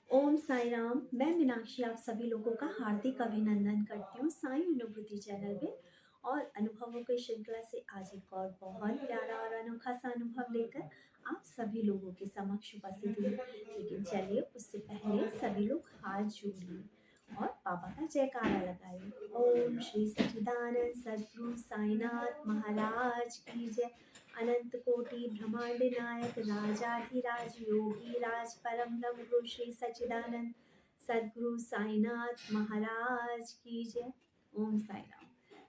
ओम साई राम। मैं मीनाक्षी आप सभी लोगों का हार्दिक अभिनंदन करती हूँ साई अनुभूति चैनल में। और अनुभवों की श्रृंखला से आज एक और बहुत प्यारा और अनोखा सा अनुभव लेकर आप सभी लोगों के समक्ष उपस्थित हुई। लेकिन चलिए उससे पहले सभी लोग हाथ जोड़िए और पापा का जयकारा लगाइए। ओम श्री सच्चिदानंद सद्गुरु साईनाथ महाराज की जय। अनंत कोटि ब्रह्मांड नायक राजाधिराज योगी राज परम ब्रह्म गुरु श्री सच्चिदानंद सद्गुरु साईनाथ महाराज की जय। ओम साई राम।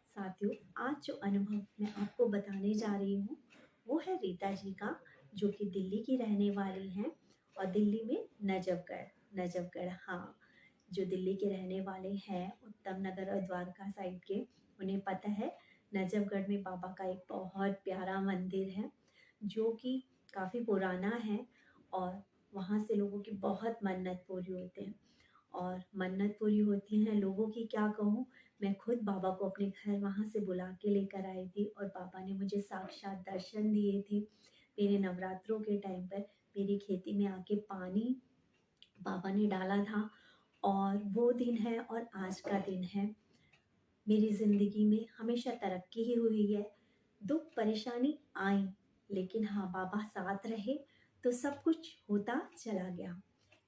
साथियों, आज जो अनुभव मैं आपको बताने जा रही हूँ वो है रीता जी का, जो कि दिल्ली की रहने वाली हैं और दिल्ली में नजफगढ़, हाँ, जो दिल्ली के रहने वाले हैं उत्तम नगर और द्वारका साइड के, उन्हें पता है नजफगढ़ में बाबा का एक बहुत प्यारा मंदिर है जो कि काफ़ी पुराना है। और वहाँ से लोगों की बहुत मन्नत पूरी होते हैं और मन्नत पूरी होती हैं लोगों की, क्या कहूँ। मैं खुद बाबा को अपने घर वहाँ से बुला के लेकर आई थी और बाबा ने मुझे साक्षात दर्शन दिए थे। मेरे नवरात्रों के टाइम पर मेरी खेती में आके पानी बाबा ने डाला था और वो दिन है और आज का दिन है। मेरी ज़िंदगी में हमेशा तरक्की ही हुई है। दुख परेशानी आई, लेकिन हाँ, बाबा साथ रहे तो सब कुछ होता चला गया।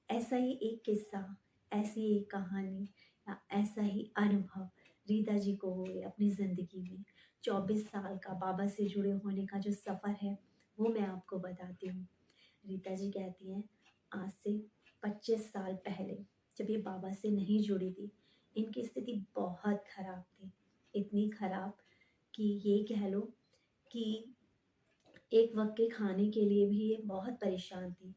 ऐसा ही एक किस्सा, ऐसी एक कहानी या ऐसा ही अनुभव रीता जी को हुए अपनी ज़िंदगी में। 24 साल का बाबा से जुड़े होने का जो सफ़र है वो मैं आपको बताती हूँ। रीता जी कहती हैं, आज से 25 साल पहले जब ये बाबा से नहीं जुड़ी थी, इनकी स्थिति बहुत खराब थी। इतनी खराब कि ये कह लो कि एक वक्त के खाने के लिए भी ये बहुत परेशान थी।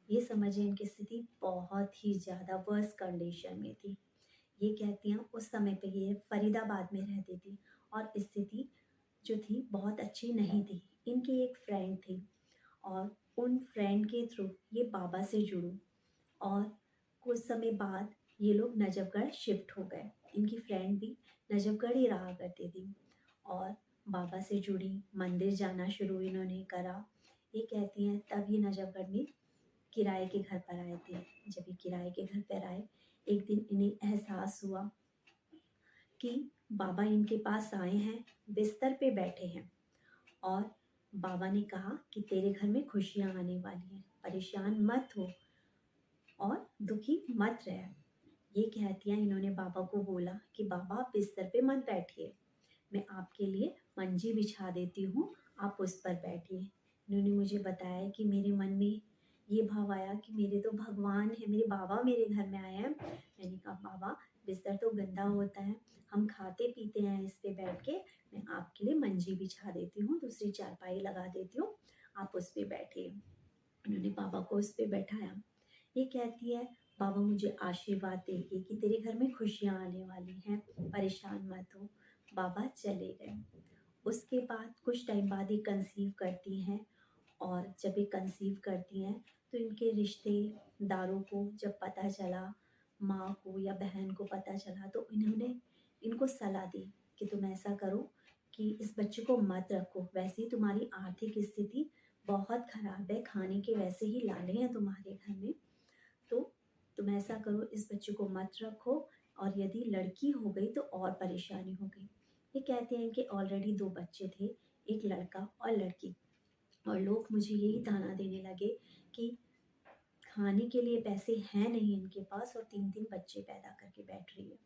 ये समझिए इनकी स्थिति बहुत ही ज़्यादा वर्स्ट कंडीशन में थी। ये कहती हैं उस समय पे ये फरीदाबाद में रहती थी और स्थिति जो थी बहुत अच्छी नहीं थी। इनकी एक फ्रेंड थी और उन फ्रेंड के थ्रू ये बाबा से जुड़ी और कुछ समय बाद ये लोग नजफगढ़ शिफ्ट हो गए। इनकी फ्रेंड भी नजफगढ़ ही रहा करती थी और बाबा से जुड़ी, मंदिर जाना शुरू इन्होंने करा। ये कहती हैं तब ये नजफगढ़ में किराए के घर पर आए थे। जब ये किराए के घर पर आए, एक दिन इन्हें एहसास हुआ कि बाबा इनके पास आए हैं, बिस्तर पे बैठे हैं और बाबा ने कहा कि तेरे घर में खुशियाँ आने वाली हैं, परेशान मत हो और दुखी मत रह। ये कहती हैं इन्होंने बाबा को बोला कि बाबा आप बिस्तर पे मत बैठिए, मैं आपके लिए मंजी बिछा देती हूँ, आप उस पर बैठिए। इन्होंने मुझे बताया कि मेरे मन में ये भाव आया कि मेरे तो भगवान है, मेरे बाबा मेरे घर में आए हैं। मैंने कहा बाबा बिस्तर तो गंदा होता है, हम खाते पीते हैं इस पे बैठ के, मैं आपके लिए मंजी बिछा देती हूँ, दूसरी चारपाई लगा देती हूँ, आप उस पे बैठिए। उन्होंने बाबा को उस पे बैठाया। ये कहती है बाबा मुझे आशीर्वाद देंगे कि तेरे घर में खुशियाँ आने वाली हैं, परेशान मत हो। बाबा चले गए। उसके बाद कुछ टाइम बाद ये कंसीव करती हैं और जब ये कंसीव करती हैं तो इनके रिश्तेदारों को जब पता चला, माँ को या बहन को पता चला, तो इन्होंने इनको सलाह दी कि तुम ऐसा करो कि इस बच्चे को मत रखो, वैसे ही तुम्हारी आर्थिक स्थिति बहुत खराब है, खाने के वैसे ही लाले हैं तुम्हारे घर में, तो तुम ऐसा करो इस बच्चे को मत रखो, और यदि लड़की हो गई तो और परेशानी हो गई। ये कहते हैं कि ऑलरेडी 2 बच्चे थे, एक लड़का और लड़की, और लोग मुझे यही ताना देने लगे कि खाने के लिए पैसे हैं नहीं इनके पास और 3-3 बच्चे पैदा करके बैठ रही है।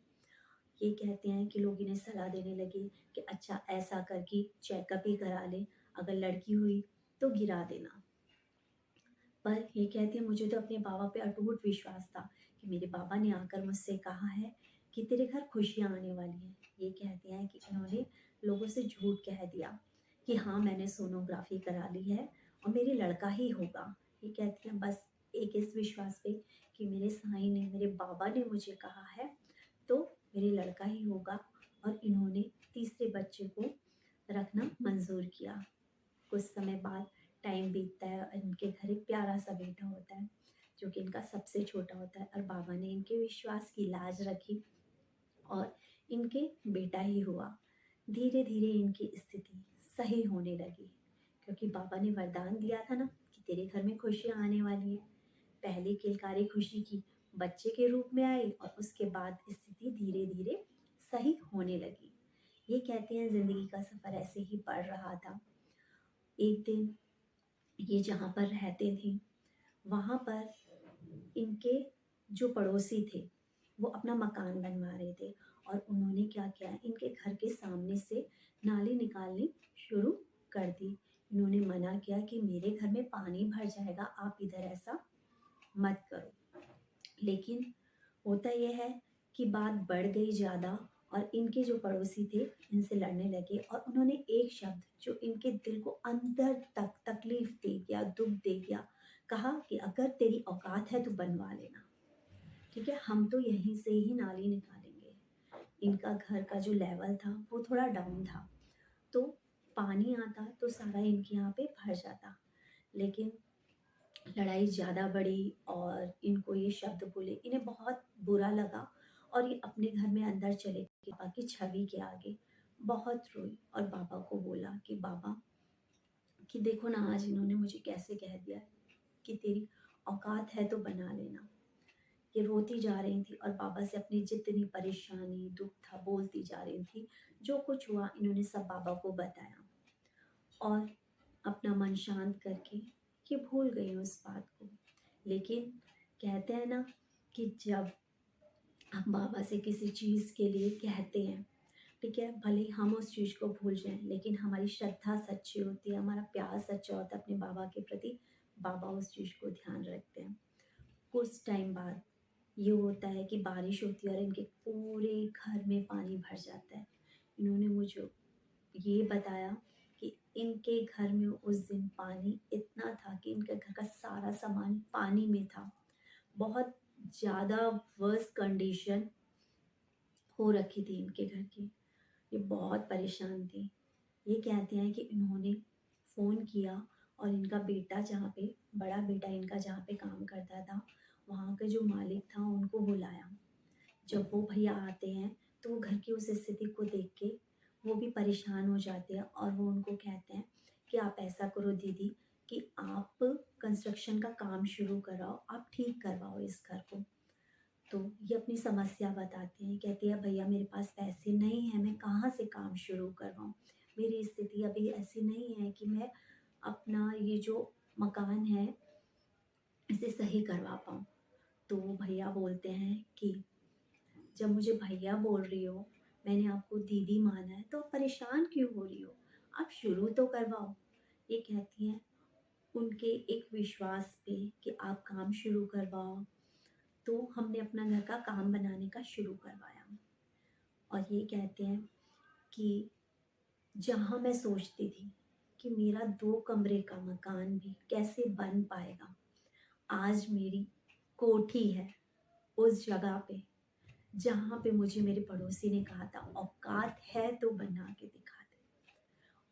ये कहते हैं कि लोग इन्हें सलाह देने लगे कि अच्छा ऐसा कर कि चेकअप ही करा ले, अगर लड़की हुई तो गिरा देना। पर ये कहती है मुझे तो अपने बाबा पे अटूट विश्वास था कि मेरे बाबा ने आकर मुझसे कहा है कि तेरे घर खुशियाँ आने वाली हैं। ये कहती हैं कि इन्होंने लोगों से झूठ कह दिया कि हाँ मैंने सोनोग्राफी करा ली है और मेरे लड़का ही होगा। ये कहती हैं बस एक इस विश्वास पे कि मेरे साईं ने, मेरे बाबा ने मुझे कहा है तो मेरे लड़का ही होगा, और इन्होंने तीसरे बच्चे को रखना मंजूर किया। कुछ समय बाद टाइम बीतता है और इनके घर एक प्यारा सा बेटा होता है जो कि इनका सबसे छोटा होता है, और बाबा ने इनके विश्वास की लाज रखी और इनके बेटा ही हुआ। धीरे धीरे इनकी स्थिति सही होने लगी क्योंकि बाबा ने वरदान दिया था ना कि तेरे घर में खुशियाँ आने वाली हैं। पहली किलकारी खुशी की, बच्चे के रूप में आई और उसके बाद स्थिति धीरे धीरे सही होने लगी। ये कहते हैं ज़िंदगी का सफ़र ऐसे ही बढ़ रहा था। एक दिन ये जहाँ पर रहते थे वहाँ पर इनके जो पड़ोसी थे वो अपना मकान बनवा रहे थे और उन्होंने क्या किया, इनके घर के सामने से नाली निकालनी शुरू कर दी। इन्होंने मना किया कि मेरे घर में पानी भर जाएगा, आप इधर ऐसा मत करो। लेकिन होता यह है कि बात बढ़ गई ज़्यादा और इनके जो पड़ोसी थे इनसे लड़ने लगे और उन्होंने एक शब्द जो इनके दिल को अंदर तक तकलीफ दे गया, दुख दे गया, कहा कि अगर तेरी औकात है तो बनवा लेना, ठीक है, हम तो यहीं से ही नाली निकालेंगे। इनका घर का जो लेवल था वो थोड़ा डाउन था, तो पानी आता तो सारा इनके यहाँ पे भर जाता। लेकिन लड़ाई ज़्यादा बढ़ी और इनको ये शब्द बोले, इन्हें बहुत बुरा लगा और ये अपने घर में अंदर चले गए। पापा की छवि के आगे बहुत रोई और पापा को बोला कि बाबा, कि देखो ना आज इन्होंने मुझे कैसे कह दिया कि तेरी औकात है तो बना लेना। ये रोती जा रही थी और बाबा से अपनी जितनी परेशानी दुख था बोलती जा रही थी। जो कुछ हुआ इन्होंने सब बाबा को बताया और अपना मन शांत करके ये भूल गई उस बात को। लेकिन कहते हैं ना कि जब हम बाबा से किसी चीज़ के लिए कहते हैं, ठीक है, भले ही हम उस चीज़ को भूल जाएं, लेकिन हमारी श्रद्धा सच्ची होती है, हमारा प्यार सच्चा होता है अपने बाबा के प्रति, बाबा उस चीज़ को ध्यान रखते हैं। कुछ टाइम बाद ये होता है कि बारिश होती है और इनके पूरे घर में पानी भर जाता है। इन्होंने मुझे ये बताया कि इनके घर में उस दिन पानी इतना था कि इनके घर का सारा सामान पानी में था। बहुत ज़्यादा वर्स्ट कंडीशन हो रखी थी इनके घर की। ये बहुत परेशान थी। ये कहते हैं कि इन्होंने फ़ोन किया और इनका बेटा जहाँ पे, बड़ा बेटा इनका जहाँ पे काम करता था, वहाँ का जो मालिक था उनको बुलाया। जब वो भैया आते हैं तो वो घर की उस स्थिति को देख के वो भी परेशान हो जाते हैं और वो उनको कहते हैं कि आप ऐसा करो दीदी कि आप कंस्ट्रक्शन का काम शुरू कराओ, आप ठीक करवाओ इस घर को। तो ये अपनी समस्या बताते हैं, कहते हैं भैया मेरे पास पैसे नहीं हैं, मैं कहाँ से काम शुरू करवाऊँ, मेरी स्थिति अभी ऐसी नहीं है कि मैं अपना ये जो मकान है इसे सही करवा पाऊँ। तो वो भैया बोलते हैं कि जब मुझे भैया बोल रही हो, मैंने आपको दीदी माना है, तो आप परेशान क्यों हो रही हो, आप शुरू तो करवाओ। ये कहती हैं उनके एक विश्वास पे कि आप काम शुरू करवाओ, तो हमने अपना घर का काम बनाने का शुरू करवाया। और ये कहते हैं कि जहाँ मैं सोचती थी कि मेरा 2 कमरे का मकान भी कैसे बन पाएगा, आज मेरी कोठी है उस जगह पे जहाँ पे मुझे मेरे पड़ोसी ने कहा था औकात है तो बना के दिखा दे।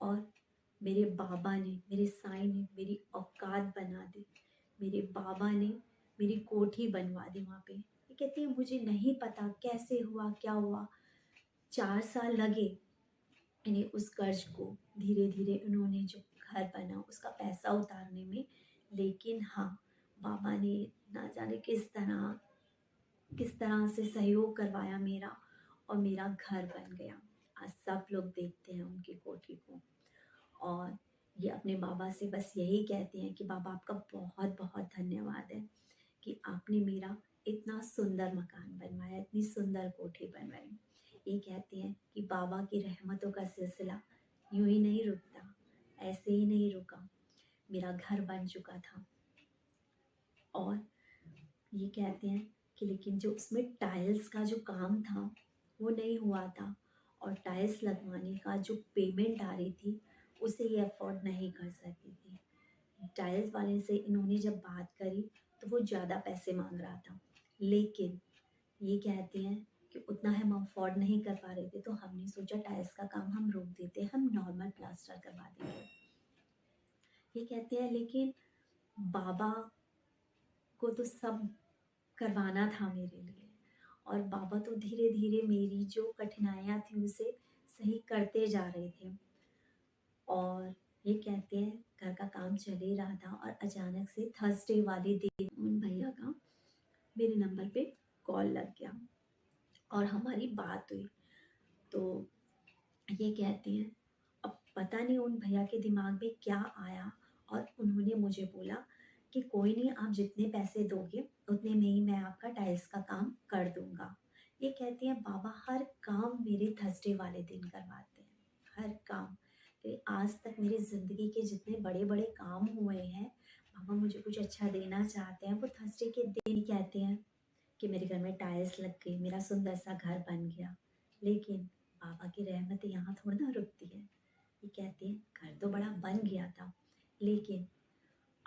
और मेरे बाबा ने, मेरे साईं ने मेरी औकात बना दी। मेरे बाबा ने मेरी कोठी बनवा दी वहाँ पे। ये कहती है मुझे नहीं पता कैसे हुआ, क्या हुआ, 4 साल लगे इन्हें उस कर्ज को धीरे धीरे उन्होंने जो घर बना उसका पैसा उतारने में। लेकिन हाँ, बाबा ने ना जाने किस तरह से सहयोग करवाया मेरा और मेरा घर बन गया। आज सब लोग देखते हैं उनकी कोठी को और ये अपने बाबा से बस यही कहते हैं कि बाबा आपका बहुत बहुत धन्यवाद है कि आपने मेरा इतना सुंदर मकान बनवाया, इतनी सुंदर कोठी बनवाई। ये कहते हैं कि बाबा की रहमतों का सिलसिला यूं ही नहीं रुकता, ऐसे ही नहीं रुका, मेरा घर बन चुका था। और ये कहते हैं कि लेकिन जो उसमें टाइल्स का जो काम था वो नहीं हुआ था और टाइल्स लगवाने का जो पेमेंट आ रही थी उसे ये अफोर्ड नहीं कर सकती थी। टाइल्स वाले से इन्होंने जब बात करी तो वो ज़्यादा पैसे मांग रहा था। लेकिन ये कहते हैं कि उतना हम अफोर्ड नहीं कर पा रहे थे, तो हमने सोचा टाइल्स का काम हम रोक देते, हम नॉर्मल प्लास्टर करवा देंगे। ये कहते हैं लेकिन बाबा को तो सब करवाना था मेरे लिए और बाबा तो धीरे धीरे मेरी जो कठिनाइयाँ थी उसे सही करते जा रहे थे। और ये कहते हैं घर का काम चल ही रहा था और अचानक से थर्सडे वाले दिन उन भैया का मेरे नंबर पे कॉल लग गया और हमारी बात हुई। तो ये कहते हैं, अब पता नहीं उन भैया के दिमाग में क्या आया और उन्होंने मुझे बोला कि कोई नहीं, आप जितने पैसे दोगे उतने में ही मैं आपका टाइल्स का काम कर दूंगा। ये कहती हैं बाबा हर काम मेरे थर्सडे वाले दिन करवाते हैं, हर काम। तो आज तक मेरी ज़िंदगी के जितने बड़े बड़े काम हुए हैं, बाबा मुझे कुछ अच्छा देना चाहते हैं, वो थर्सडे के दिन ही कहते हैं कि मेरे घर में टाइल्स लग गई, मेरा सुंदर सा घर बन गया। लेकिन बाबा की रहमत यहाँ थोड़ी ना रुकती है। ये कहते हैं घर तो बड़ा बन गया था, लेकिन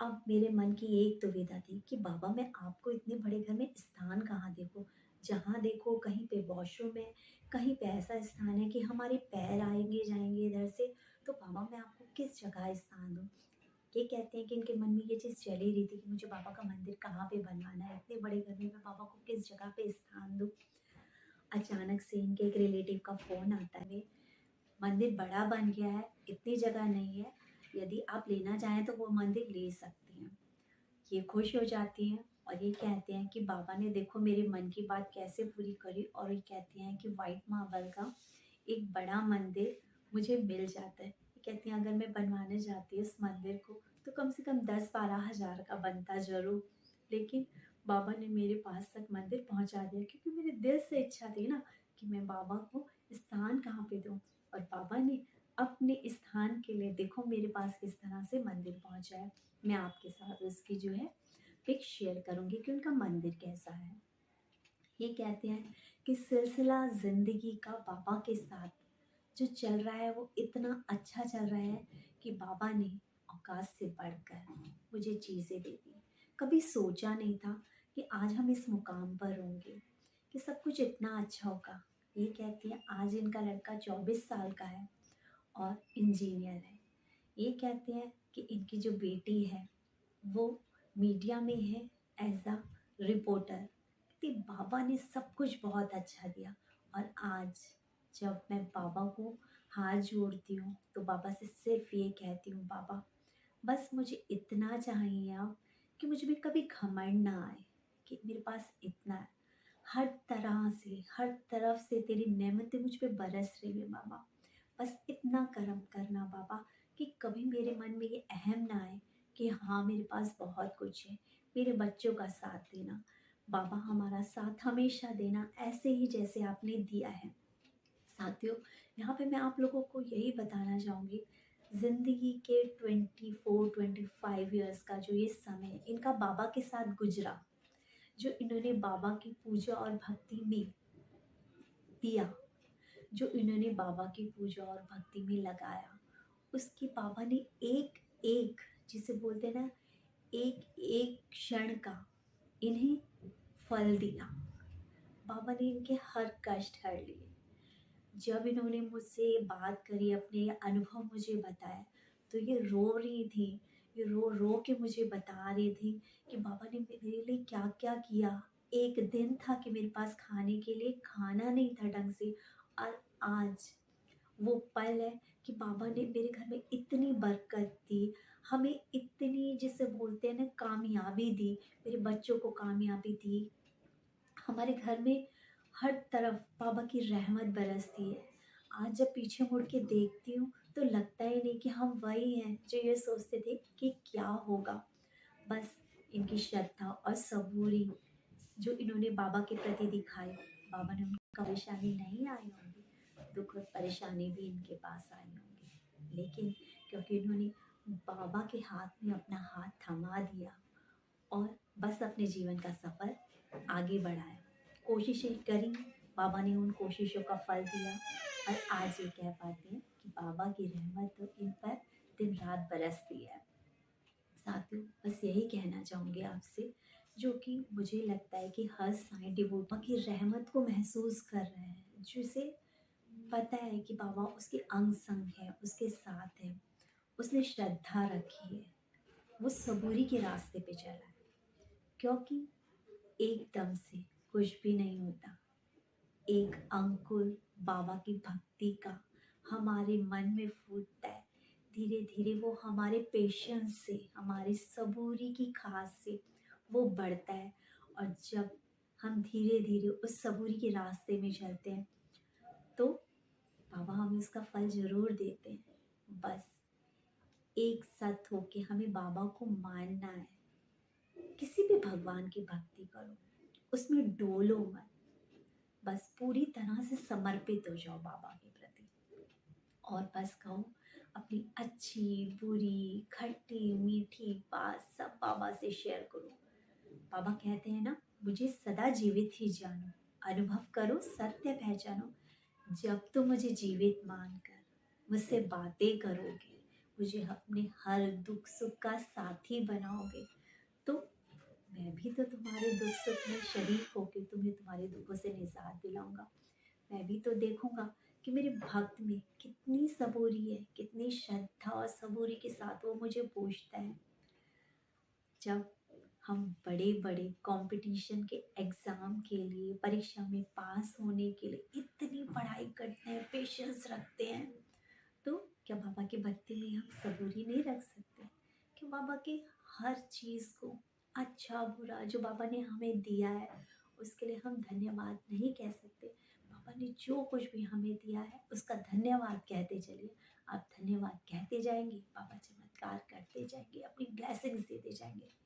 अब मेरे मन की एक दुविधा थी कि बाबा मैं आपको इतने बड़े घर में स्थान कहाँ देखूँ? जहाँ देखो कहीं पे वॉशरूम है, कहीं पे ऐसा स्थान है कि हमारे पैर आएँगे जाएँगे इधर से, तो बाबा मैं आपको किस जगह स्थान दूँ? ये कहते हैं कि इनके मन में ये चीज़ चल ही रही थी कि मुझे बाबा का मंदिर कहाँ पे बनवाना है, इतने बड़े घर में मैं बाबा को किस जगह पे स्थान दूँ। अचानक से इनके एक रिलेटिव का फ़ोन आता है, मंदिर बड़ा बन गया है, इतनी जगह नहीं है, यदि आप लेना चाहें तो वो मंदिर ले सकती हैं। ये खुश हो जाती हैं और ये कहते हैं कि बाबा ने देखो मेरे मन की बात कैसे पूरी करी, और ये कहते हैं कि वाइट मार्बल का एक बड़ा मंदिर मुझे मिल जाता है। ये कहती हैं अगर मैं बनवाने जाती इस मंदिर को तो कम से कम 10-12 हज़ार का बनता ज़रूर, लेकिन बाबा ने मेरे पास तक मंदिर पहुंचा दिया, क्योंकि मेरे दिल से इच्छा थी ना कि मैं बाबा को स्थान कहाँ पे दूँ, और बाबा ने अपने स्थान के लिए देखो मेरे पास किस तरह से मंदिर पहुंचा है। मैं आपके साथ उसकी जो है पिक शेयर करूंगी कि उनका मंदिर कैसा है। ये कहते हैं कि सिलसिला ज़िंदगी का बाबा के साथ जो चल रहा है वो इतना अच्छा चल रहा है कि बाबा ने औकात से बढ़कर मुझे चीज़ें दे दी। कभी सोचा नहीं था कि आज हम इस मुकाम पर होंगे, कि सब कुछ इतना अच्छा होगा। ये कहती है आज इनका लड़का 24 साल का है और इंजीनियर है। ये कहते हैं कि इनकी जो बेटी है वो मीडिया में है एज अ रिपोर्टर। कि बाबा ने सब कुछ बहुत अच्छा दिया, और आज जब मैं बाबा को हाथ जोड़ती हूँ तो बाबा से सिर्फ ये कहती हूँ, बाबा बस मुझे इतना चाहिए अब कि मुझे भी कभी घमंड ना आए कि मेरे पास इतना है। हर तरह से हर तरफ से तेरी नेमतें मुझ पे बरस रही है बाबा। बस इतना करम करना बाबा कि कभी मेरे मन में ये अहम ना आए कि हाँ मेरे पास बहुत कुछ है। मेरे बच्चों का साथ देना बाबा, हमारा साथ हमेशा देना ऐसे ही जैसे आपने दिया है। साथियों, यहाँ पे मैं आप लोगों को यही बताना चाहूँगी, ज़िंदगी के 24-25 इयर्स का जो ये समय इनका बाबा के साथ गुजरा, जो इन्होंने बाबा की पूजा और भक्ति में दिया, जो इन्होंने बाबा की पूजा और भक्ति में लगाया, उसकी बाबा ने एक एक, जिसे बोलते हैं ना, एक एक क्षण का इन्हें फल दिया। बाबा ने इनके हर कष्ट हर लिए। जब इन्होंने मुझसे ये बात करी, अपने अनुभव मुझे बताए, तो ये रो रही थी। ये रो रो के मुझे बता रही थी कि बाबा ने मेरे लिए क्या क्या किया। एक दिन था कि मेरे पास खाने के लिए खाना नहीं था ढंग से, और आज वो पल है कि बाबा ने मेरे घर में इतनी बरकत दी, हमें इतनी, जिसे बोलते हैं ना, कामयाबी दी, मेरे बच्चों को कामयाबी दी। हमारे घर में हर तरफ बाबा की रहमत बरसती है। आज जब पीछे मुड़ के देखती हूँ तो लगता ही नहीं कि हम वही हैं जो ये सोचते थे कि क्या होगा। बस इनकी श्रद्धा और सबूरी जो इन्होंने बाबा के प्रति दिखाई, बाबा ने उनका परेशानी नहीं आई होंगी, दुख और परेशानी भी इनके पास आई होंगी, लेकिन क्योंकि इन्होंने बाबा के हाथ में अपना हाथ थमा दिया और बस अपने जीवन का सफ़र आगे बढ़ाया, कोशिशें करी, बाबा ने उन कोशिशों का फल दिया, और आज ये कह पाते हैं कि बाबा की रहमत तो इन पर दिन रात बरसती है। साथियों, बस यही कहना चाहूँगी आपसे, जो कि मुझे लगता है कि हर साईं डिवोटी की रहमत को महसूस कर रहे हैं, जिसे पता है कि बाबा उसके अंग संग है, उसके साथ है, उसने श्रद्धा रखी है, वो सबूरी के रास्ते पे चला है, क्योंकि एकदम से कुछ भी नहीं होता। एक अंकुर बाबा की भक्ति का हमारे मन में फूटता है, धीरे धीरे वो हमारे पेशेंस से, हमारी सबूरी की खास से वो बढ़ता है, और जब हम धीरे-धीरे उस सबूरी के रास्ते में चलते हैं, तो बाबा हमें उसका फल ज़रूर देते हैं। बस एक साथ होके हमें बाबा को मानना है। किसी भी भगवान की भक्ति करो, उसमें डोलो मत, बस पूरी तरह से समर्पित हो जाओ बाबा के प्रति। और बस कहो अपनी अच्छी, बुरी, खट्टी, मीठी बात सब बाबा से शेयर करो। बाबा कहते हैं ना, मुझे सदा जीवित ही जानो, अनुभव करो, सत्य पहचानो। जब तुम मुझे जीवित मानकर मुझसे बातें करोगे, मुझे अपने हर दुख सुख का साथी बनाओगे, तो मैं भी तो तुम्हारे दुख सुख में शरीक होकर तुम्हें तुम्हारे दुखों से निजात दिलाऊंगा। मैं भी तो देखूंगा कि मेरे भक्त में कितनी सबूरी है, कितनी श्रद्धा और सबूरी के साथ वो मुझे पूछता है। जब हम बड़े बड़े कंपटीशन के एग्ज़ाम के लिए, परीक्षा में पास होने के लिए इतनी पढ़ाई करते हैं, पेशेंस रखते हैं, तो क्या बाबा की भक्ति में हम सबूरी नहीं रख सकते? कि बाबा के हर चीज़ को, अच्छा बुरा जो बाबा ने हमें दिया है, उसके लिए हम धन्यवाद नहीं कह सकते? बाबा ने जो कुछ भी हमें दिया है उसका धन्यवाद कहते चलिए। आप धन्यवाद कहते जाएंगे, बाबा चमत्कार करते जाएंगे, अपनी ब्लेसिंग्स देते जाएंगे।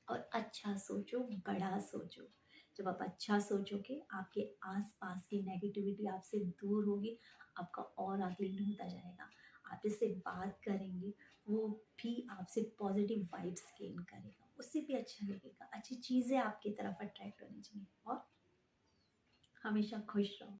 और अच्छा सोचो, बड़ा सोचो। जब आप अच्छा सोचोगे, आपके आस-पास की नेगेटिविटी आपसे दूर होगी, आपका ऑरा क्लीन होता जाएगा। आप जिससे बात करेंगे, वो भी आपसे पॉजिटिव वाइब्स गेन करेगा, उससे भी अच्छा लगेगा। अच्छी चीज़ें आपकी तरफ अट्रैक्ट होनी चाहिए और हमेशा खुश रहो।